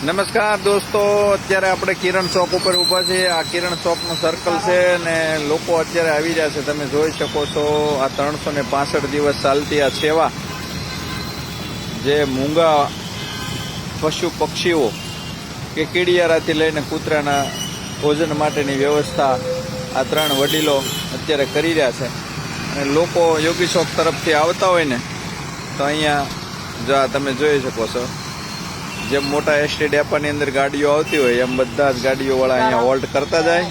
નમસ્કાર દોસ્તો, અત્યારે આપણે કિરણ ચોક ઉપર ઊભા છીએ। આ કિરણ ચોકનું સર્કલ છે ને લોકો અત્યારે આવી રહ્યા છે। તમે જોઈ શકો છો આ 365 દિવસ ચાલતી આ સેવા, જે મૂંગા પશુ પક્ષીઓ કે કીડિયારાથી લઈને કૂતરાના ભોજન માટેની વ્યવસ્થા આ 3 વડીલો અત્યારે કરી રહ્યા છે। અને લોકો યોગી ચોક તરફથી આવતા હોય ને તો અહીંયા જો તમે જોઈ શકો છો, જેમ મોટા એસટી ડેપાની અંદર ગાડીઓ આવતી હોય એમ બધા જ ગાડીઓવાળા અહીંયા હોલ્ટ કરતા જાય,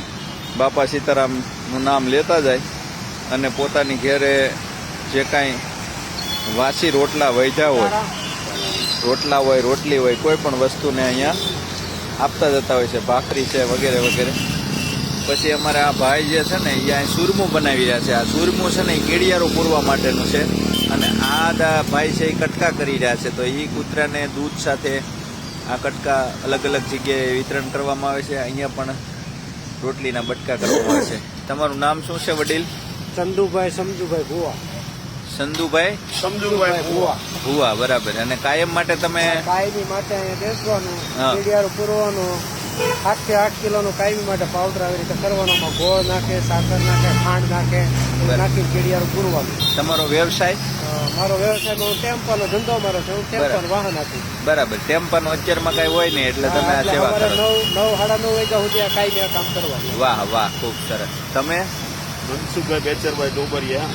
બાપા સીતારામનું નામ લેતા જાય અને પોતાની ઘેરે જે કાંઈ વાસી રોટલા વૈધા હોય, રોટલા હોય, રોટલી હોય, કોઈ પણ વસ્તુને અહીંયા આપતા જતા હોય છે, ભાખરી છે વગેરે વગેરે। પછી અમારે આ ભાઈ જે છે ને એ અહીં સુરમું બનાવી રહ્યા છે। આ સુરમું છે ને એ કીડિયારું પૂરવા માટેનું છે અને આ ભાઈ છે એ કટકા કરી રહ્યા છે। તો એ કૂતરાને દૂધ સાથે આ કટકા અલગ અલગ જગ્યાએ વિતરણ કરવામાં આવે છે। અહીંયા પણ રોટલીના બટકા કરવામાં આવે છે। તમારું નામ શું છે વડીલ? ચંદુભાઈ સમજુભાઈ ભુવા। સંધુભાઈ સમજુભાઈ ભુવા ભુવા, બરાબર। અને કાયમ માટે તમે કાયમી માટે અહીંયા બેસવાનું, હા, કીડિયારું પૂરવાનું, 8 થી 8 કિલોનું કાયમી માટે પાવડર આવી રીતે કરવાનો, ગોળ નાખે, સાકર નાખે, ખાંડ નાખે, નાખી કીડિયારું પૂરવાનું। તમારો વ્યવસાય? મારો વ્યવસાય ટેમ્પાનો ધંધો મારો છે, હું ટેમ્પાનું વાહન આપું। બરાબર, ટેમ્પાનો અત્યારમાં કઈ હોય નહીં એટલે તમે આ સેવા કરો? 9 સાડા 9 વાગ્યા સુધી આ કાયમી આ કામ કરવાનું। વાહ વાહ, ખૂબ સરસ। તમે? મનસુખભાઈ બેચરભાઈ ડોબરિયા।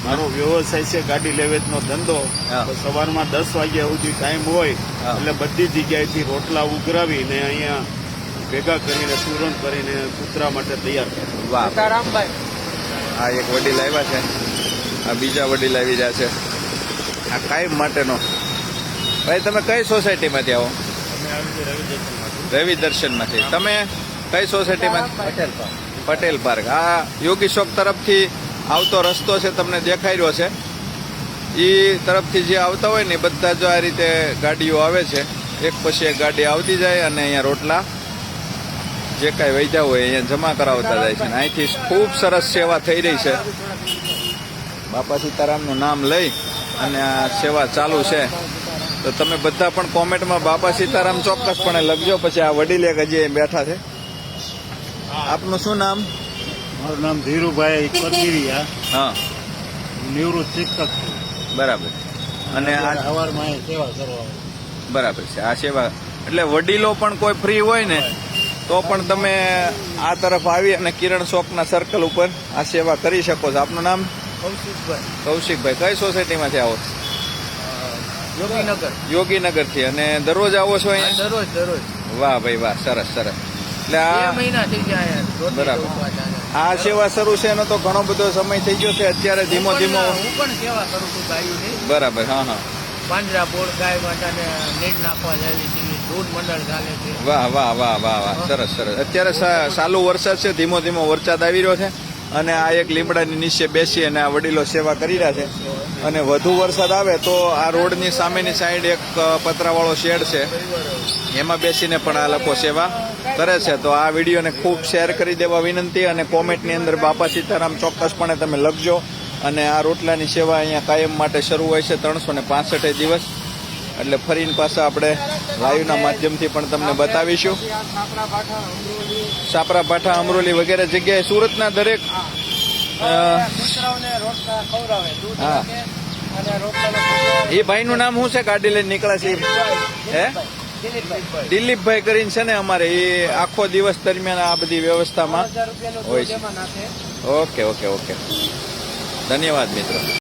મારો વ્યવસાય છે ગાડી લેવેચનો ધંધો। તો સવારમાં 10 વાગ્યા સુધી ટાઈમ હોય એટલે બધી જગ્યાએથી રોટલા ઉઘરાવીને અહીંયા ભેગા કરીને સુરણ કરીને કૂતરા માટે તૈયાર કરે। વાહ, સીતારામભાઈ આ એક વડીલ આવ્યા છે, આ બીજા વડીલ આવી રહ્યા છે આ કાયમ માટેનો। ભાઈ તમે કઈ સોસાયટીમાંથી આવો? રવિ દર્શનમાંથી। તમે કઈ સોસાયટીમાં? પટેલ પાર્ક। આ યોગી ચોક તરફથી આવતો રસ્તો છે, તમને દેખાઈ રહ્યો છે, એ તરફથી જે આવતા હોય ને બધા જો આ રીતે ગાડીઓ આવે છે, એક પછી એક ગાડી આવતી જાય અને અહીંયા રોટલા જે કાંઈ વૈધા હોય અહીંયા જમા કરાવતા જાય છે। અહીંથી ખૂબ સરસ સેવા થઈ રહી છે। બાપા સીતારામનું નામ લઈ અને આ સેવા ચાલુ છે। તો તમે બધા પણ કોમેન્ટમાં બાપા સીતારામ ચોક્કસપણે લખજો। પછી આ વડીલ એક હજી બેઠા છે, આપનું શું નામ? મારું નામ ધીરુભાઈ પરગીરિયા, હા, નિવૃત્ત શિક્ષક છું। બરાબર। અને આ સવારમાં સેવા કરવા બરાબર છે, આ સેવા એટલે વડીલો પણ કોઈ ફ્રી હોય ને તો પણ તમે આ તરફ આવી અને કિરણ ચોકના સર્કલ ઉપર આ સેવા કરી શકો છો। આપનું નામ? કૌશિકભાઈ। કઈ સોસાયટીમાંથી આવો? યોગીનગરથી। અને દરરોજ આવો છો અહીંયા? દરરોજ વાહ ભાઈ વાહ, સરસ સરસ। એટલે આ બરાબર, આ સેવા શરૂ છે એનો તો ઘણો બધો સમય થઈ ગયો છે, અત્યારે ધીમો ધીમો હું પણ સેવા કરું છું ગાયોની। બરાબર, હા હા, પાંજરા બોળ ગાય માતાને નીર નાખવા લાવી છે, દૂધ મંડળ ચાલે છે। વાહ વાહ વાહ વાહ વાહ, સરસ સરસ। અત્યારે ચાલુ વરસાદ છે, ધીમો ધીમો વરસાદ આવી રહ્યો છે અને આ એક લીમડાની નીચે બેસી અને આ વડીલો સેવા કરી રહ્યા છે। અને વધુ વરસાદ આવે તો આ રોડની સામેની સાઈડ એક પતરાવાળો શેડ છે, એમાં બેસીને પણ આ લોકો સેવા કરે છે। તો આ વિડીયોને ખૂબ શેર કરી દેવા વિનંતી અને કોમેન્ટની અંદર બાપા સીતારામ ચોક્કસપણે તમે લખજો। અને આ રોટલાની સેવા અહીંયા કાયમ માટે શરૂ હોય છે 365 દિવસ। એટલે ફરીને પાછા આપણે લાઈવના માધ્યમથી પણ તમને બતાવીશું। સાપરા ભાઠા, અમરોલી વગેરે જગ્યાએ સુરતના દરેક હા, એ ભાઈનું નામ શું છે? ગાડી લઈને નીકળે છે હે? દિલીપભાઈ કરીને છે ને અમારે, એ આખો દિવસ દરમિયાન આ બધી વ્યવસ્થામાં હોય છે। ઓકે ઓકે ઓકે, ધન્યવાદ મિત્રો।